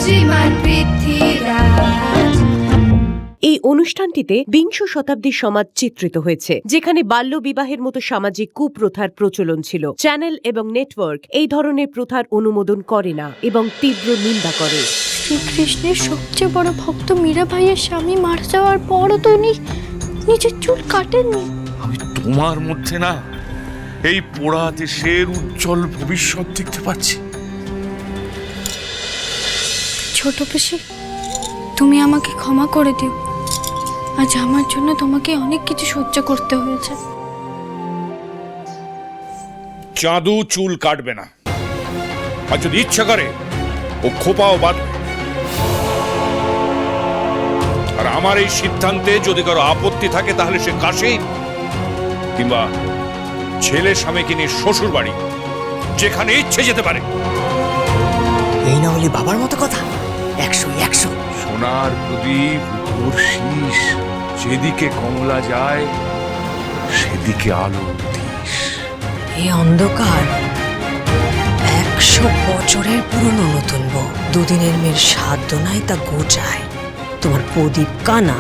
শ্রীমান পৃথ্বীরাজ। এই অনুষ্ঠানটিতে বিংশ শতাব্দীর সমাজ চিত্রিত হয়েছে, যেখানে বাল্যবিবাহের মতো সামাজিক কুপ্রথার প্রচলন ছিল। চ্যানেল এবং নেটওয়ার্ক এই ধরনের প্রথার অনুমোদন করে না এবং তীব্র নিন্দা করে। শ্রীকৃষ্ণের সবচেয়ে বড় ভক্ত মীরা ভাইয়ের স্বামী মারা যাওয়ার পরও তো উনি নিজের চুল কাটেননি। আমি তোমার মধ্যে না এই পোড়া দেশের উজ্জ্বল ভবিষ্যৎ দেখতে পাচ্ছি। ছোট পিসি, তুমি আমাকে ক্ষমা করে দিও। আজ আমার জন্য তোমাকে অনেক কিছু সহ্য করতে হয়েছে। চাঁদু চুল কাটবে না, আর যদি ইচ্ছা করে ও খোপাও বাঁধবে। আর আমার এই সিদ্ধান্তে যদি কারো আপত্তি থাকে তাহলে সে কাশী কিংবা ছেলে স্বামীকে নিয়ে শ্বশুর বাড়ি যেখানে ইচ্ছে যেতে পারে। এই না হলে বাবার মতো কথা। 100 সোনার প্রদীপ উপর শীষ, যেদিকে কমলা যায় সেদিকে আলো দিস। এই অন্ধকার 100 বছরের পুরনো নতুন বউ। দুদিনের মেয়ের সাধ্য নাই তা গোচায়। তোমার প্রদীপ কানা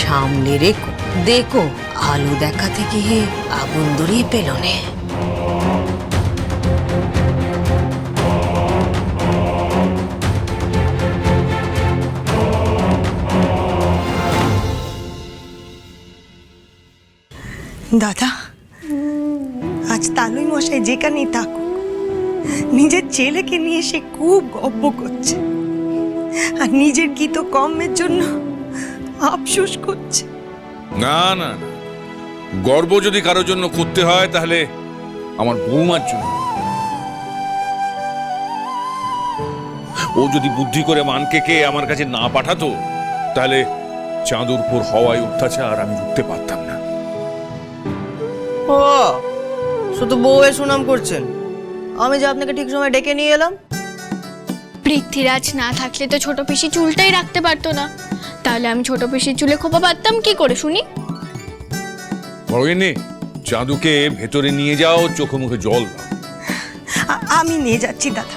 সামনে রেখো, দেখো আলো দেখাতে গিয়ে আগুন ধরিয়ে পেলনে। দাদা, আজ তালুই মশাই যেখানেই থাকুক নিজের ছেলেকে নিয়ে সে খুব গর্ব করছে, আর নিজের গীত কর্মের জন্য আফসোস করছে। না না না, গর্ব যদি কারোর জন্য করতে হয় তাহলে আমার বৌমার জন্য। ও যদি বুদ্ধি করে মানকে আমার কাছে না পাঠাতো তাহলে চাঁদুর উপর হওয়ায় অত্যাচার আমি রুখতে পারতাম না। ও শুধু বউয়ের সুনাম করছেন, আমি যে আপনাকে ঠিক সময় ডেকে নিয়ে এলাম। পৃথ্বীরাজ না থাকলে তো ছোট পিসি চুলটাই রাখতে পারতো না। তাহলে আমি ছোট পিসির চুলে খোপা বাঁধতাম কি করে শুনি? বড়গিন্নি, চাঁদুকে ভেতরে নিয়ে যাও, চোখে মুখে জল দাও। আমি নিয়ে যাচ্ছি দাদা।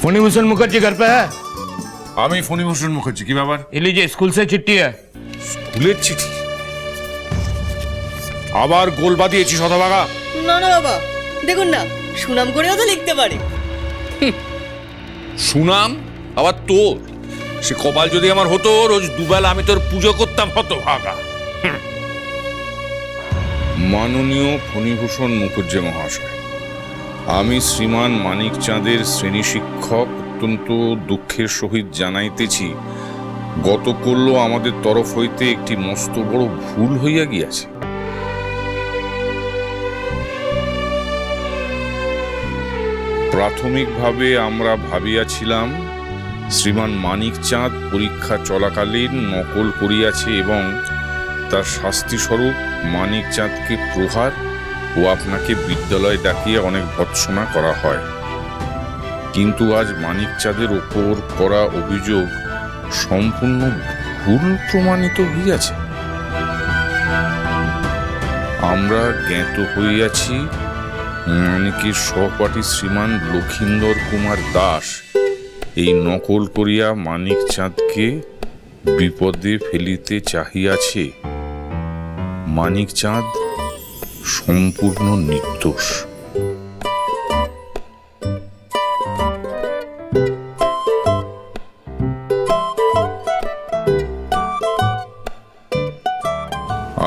फणिभूषण मुखर्जी घर पे है? আমি ফণিভূষণ মুখার্জি। কি ব্যাপার? ये लीजिए, स्कूल से चिट्ठी है। স্কুলের চিঠি? আবার গোল বাঁধিয়েছি শতভাগা? না না বাবা, দেখুন না, সুনাম করেও তো লিখতে পারি। সুনাম আবার তোর? সে কপাল যদি আমার হতো, রোজ দুবেলা আমি তোর পুজো করতাম হতভাগা। মাননীয় ফণিভূষণ মুখুজ্জে মহাশয়, আমি শ্রীমান মানিক চাঁদের শ্রেণী শিক্ষক অত্যন্ত দুঃখের সহিত জানাইতেছি, গতকল্য আমাদের তরফ হইতে একটি মস্ত বড় ভুল হইয়া গিয়াছে। প্রাথমিকভাবে আমরা ভাবিয়াছিলাম শ্রীমান মানিক চাঁদ পরীক্ষা চলাকালীন নকল করিয়াছে এবং তার শাস্তিস্বরূপ মানিক চাঁদকে প্রহার ও আপনাকে বিদ্যালয়ে ডাকিয়ে অনেক ভৎসনা করা হয়। কিন্তু আজ মানিক চাঁদের ওপর করা অভিযোগ সম্পূর্ণ ভুল প্রমাণিত হইয়াছে। আমরা জ্ঞাত হইয়াছি মানিকের সহপাঠী শ্রীমান লক্ষিন্দর কুমার দাস এই নকল করিয়া মানিক চাঁদকে বিপদে ফেলিতে চাহিয়াছে। মানিক চাঁদ সম্পূর্ণ নির্দোষ।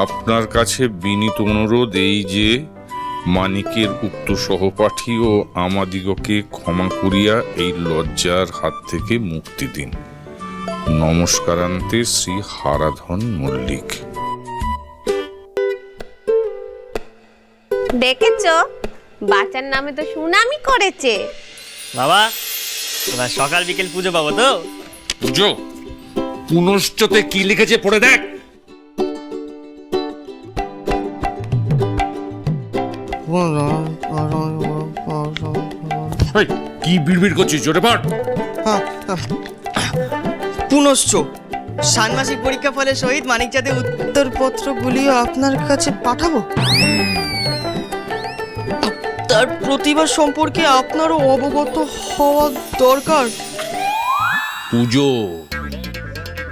আপনার কাছে বিনীত অনুরোধ এই যে মানিকের উক্ত সহপাঠী ও আমাদিগকে ক্ষমা করিয়া এই লজ্জার হাত থেকে মুক্তি দিন। নমস্কারান্তে শ্রী হারাধন মল্লিক। দেখেছো, বাচ্চার নামে তো সুনামই করেছে। বাবা, এবার সকাল বিকেল পুজো পাবো তো? পুজো? পুনশ্চতে কি লিখেছে পড়ে দেখ। কি বিড়বিড় করছিস? জোরে পাঠ। পুনশ্চ ষান্মাসিক পরীক্ষা ফলের সহিত মানিকচাঁদের উত্তরপত্রগুলিও আপনার কাছে পাঠাবো। তার প্রতিভা সম্পর্কে আপনারও অবগত হওয়া দরকার।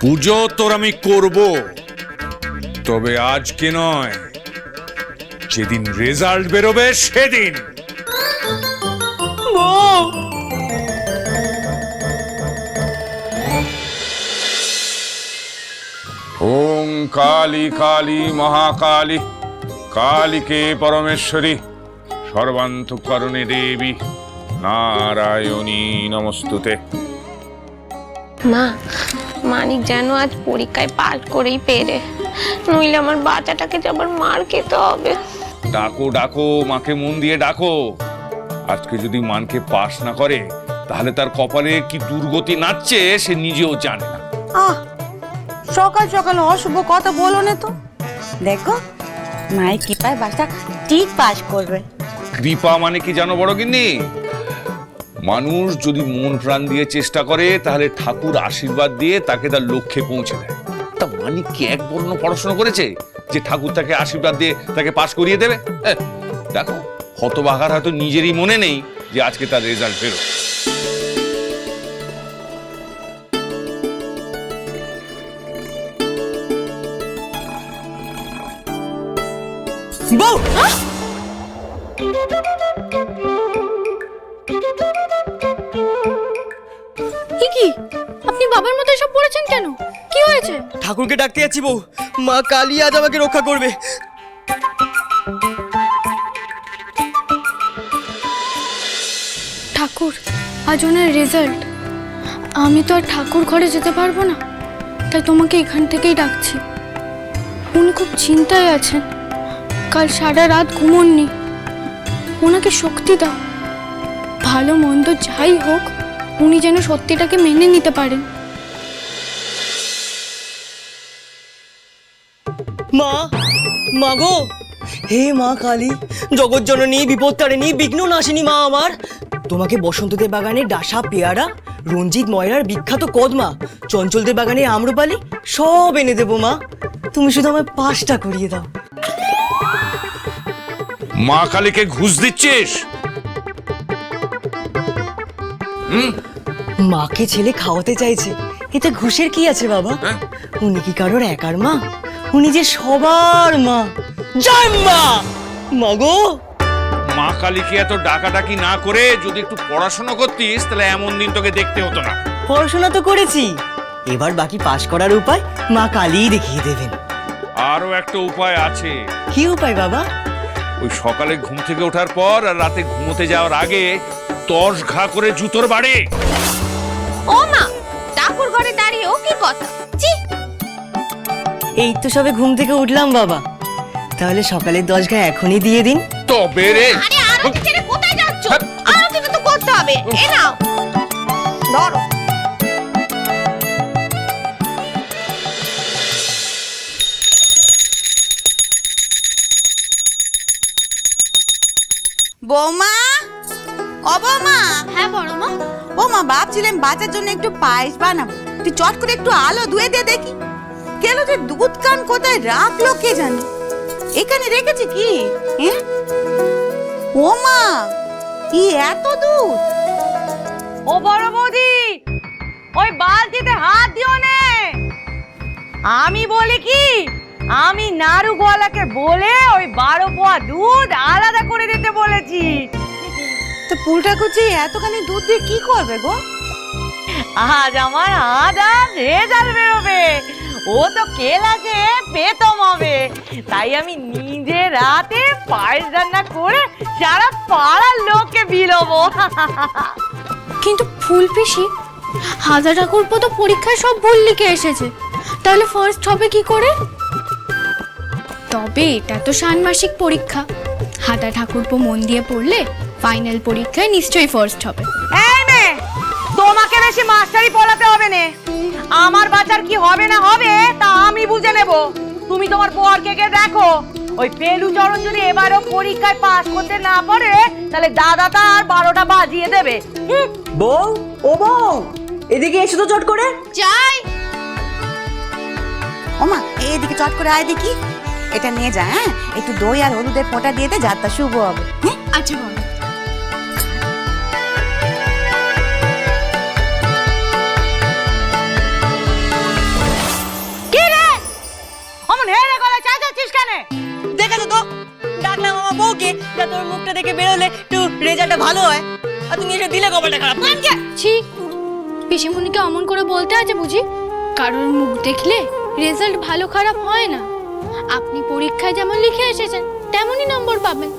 পুজো তোর আমি করব, তবে আজকে নয়, যেদিন রেজাল্ট বেরোবে সেদিন। ওম কালী কালী মহাকালী কালীকে পরমেশ্বরী সর্বান্তঃকরণে দেবী নারায়ণী নমস্তুতে। মা, মানিক যেন আজ পরীক্ষায় পাস করেই পেরে, নইলে আমার বাচ্চাটাকে যে আবার মার খেতে হবে। ডাকো ডাকো, মাকে মন দিয়ে ডাকো। আজকে যদি মানকে পাস না করে তাহলে তার কপালে কি দুর্গতি নাচছে সে নিজেও জানে না। সকাল সকাল অশুভ কথা বলো না তো। দেখো মায়ের কৃপায় বাচ্চা ঠিক পাস করবে। কৃপা মানে কি জানো বড় গিন্নি? মানুষ যদি মন প্রাণ দিয়ে চেষ্টা করে তাহলে ঠাকুর আশীর্বাদ দিয়ে তাকে তার লক্ষ্যে পৌঁছে দেয়। তা মানিক কি এক বর্ণ পড়াশোনা করেছে যে ঠাকুর তাকে আশীর্বাদ দিয়ে তাকে পাস করিয়ে দেবে? দেখো, হতভাগার হয়তো নিজেরই মনে নেই যে আজকে তার রেজাল্ট বেরো। বউ, কি আপনি বাবার মতো এসব পড়েছেন কেন? কি হয়েছে? ঠাকুরকে ডাকতে যাচ্ছি বউ। মা কালী আজ আমাকে রক্ষা করবে। ঠাকুর, আজ ওনার রেজাল্ট। আমি তো আর ঠাকুর ঘরে যেতে পারবো না, তাই তোমাকে এখান থেকেই ডাকছি। উনি খুব চিন্তায় আছেন, কাল সারা রাত ঘুমোননি। ওনাকে শক্তি দাও, ভালো মন্দ যাই হোক উনি যেন সত্যিটাকে মেনে নিতে পারেন। মা, মা গো, হে মা কালী, জগৎজননী, বিপত্তারিণী, বিঘ্ন নাশিনী মা আমার, তোমাকে বসন্তদের বাগানে ডাসা পেয়ারা, রঞ্জিত ময়রার বিখ্যাত কদমা, চঞ্চলদের বাগানে আম্রপালি সব এনে দেবো মা। তুমি শুধু আমার পাসটা করিয়ে দাও। মা কালীকে ঘুষ দিচ্ছিস? মাকে ছেলে খাওয়াতে চাইছে, এতে ঘুষের কি আছে বাবা? উনি কি কারোর একার মা? উনি যে সবার মা। জয় মা! মাগো, মা কালীকে এত ডাকাডাকি না করে যদি একটু পড়াশোনা করতিস তাহলে এমন দিন তোকে দেখতে হতো না। পড়াশোনা তো করেছি, এবার বাকি পাশ করার উপায় মা কালীই দেখিয়ে দেবেন। আরো একটা উপায় আছে। কি উপায় বাবা? ওই সকালে ঘুম থেকে ওঠার পর আর রাতে ঘুমোতে যাওয়ার আগে 10 ঘা করে জুতোর বাড়ি। ও মা, ঠাকুর ঘরে দাঁড়িয়ে ও কি কথা? ছি! এই তো সবে ঘুম থেকে উঠলাম বাবা, তাহলে সকালে 10 ঘা এখনই দিয়ে দিন। তবে রে, আরে আরতি ছেড়ে কোথায় যাচ্ছ? আরতিটা তো করতে হবে। এ নাও, ধরো। বৌমা, ও বৌমা। হ্যাঁ বড় মা। বৌমা, ভাবছিলাম বাচ্চার জন্য একটু পায়েস বানাবো, তুই চট করে একটু আলো ধুয়ে দে দেখি। কেন যে দুধ কান কোথায় রাখলো কে জানে, এখানে রেখেছে কি? ও মা, কি এত দুধ? ও বড় বৌদি, ওই বালতিতে হাত দিও নে। আমি বলি কি, আমি নাড়ু গোয়ালাকে বলে ওই 12 পোয়া দুধ আলাদা করে দিতে বলেছি। তো পুলটা কুচি এতখানি দুধ দিয়ে কি করবে গো? আজ আমার আদার রেজাল্ট বেরোবে, ও তো কেলাসে পেতম হবে, তাই আমি নিজে রাতে পায়েস রান্না করে সারা পাড়ার লোককে বিলোবো। কিন্তু ফুল পিসি, হাজার ঠাকুরপো তো পরীক্ষায় সব ভুল লিখে এসেছে, তাহলে ফার্স্ট হবে কি করে? তবে এটা তো ষান্মাসিক পরীক্ষা, হাদা ঠাকুরপো মন দিয়ে পড়লে ফাইনাল পরীক্ষায় নিশ্চয়ই ফার্স্ট হবে। এই মেয়ে, তোমাকে বেশি মাস্টারি পড়াতে হবে না। আমার বাচ্চার কি হবে না হবে তা আমি বুঝে নেব। তুমি তোমার বরকে দেখো, ওই পেলু চরণ যদি এবারও পরীক্ষায় পাস করতে না পারে তাহলে দাদা তার 12টা বাজিয়ে দেবে। বউ, ও বউ, এদিকে এসো তো চট করে। যাই। ওমা এইদিকে চট করে আয় দেখি, এটা নিয়ে যা। হ্যাঁ, একটু দই আর হলুদের ফোঁটা দিয়ে দে, যাত্রা শুভ হবে। হ্যাঁ, আচ্ছা বাবা। কি রে অমন হেরে গলা চাচাচ্ছিস কেন? দেখেছো তো, ডাকলাম আমার বউকে যা তোর মুখটা দেখে বেরোলে একটু রেজাল্টটা ভালো হয়, আর তুমি এসে দিলে কপালটা খারাপ। ছি, পিসিমণিকে অমন করে বলতে আছে বুঝি? কারোর মুখ দেখলে রেজাল্ট ভালো খারাপ হয় না। আপনি পরীক্ষায় যেমন লিখে এসেছেন তেমনই নম্বর পাবেন।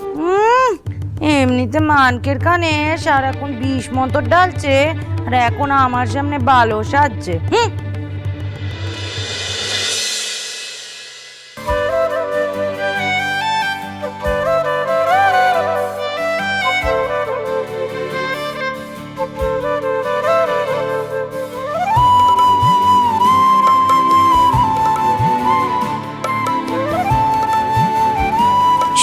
এমনিতে মানকের কানে সারাক্ষণ বিষ মন্তর ডালছে, আর এখন আমার সামনে ভালো সাজছে।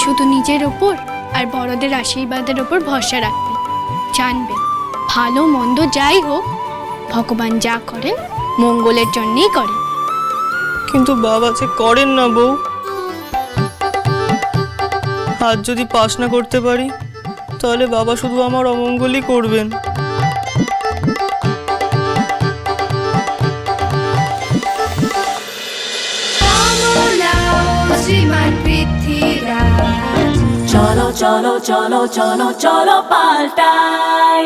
শুধু নিজের ওপর আর বড়দের আশীর্বাদের ওপর ভরসা রাখবেন। জানবেন ভালো মন্দ যাই হোক, ভগবান যা করেন মঙ্গলের জন্যই করেন। কিন্তু বাবা যে করেন না বউ। আজ যদি পাস না করতে পারি তাহলে বাবা শুধু আমার অমঙ্গলই করবেন। শ্রীমান পৃথ্বীরাজ। চলো চলো চলো চলো চলো পাল্টাই।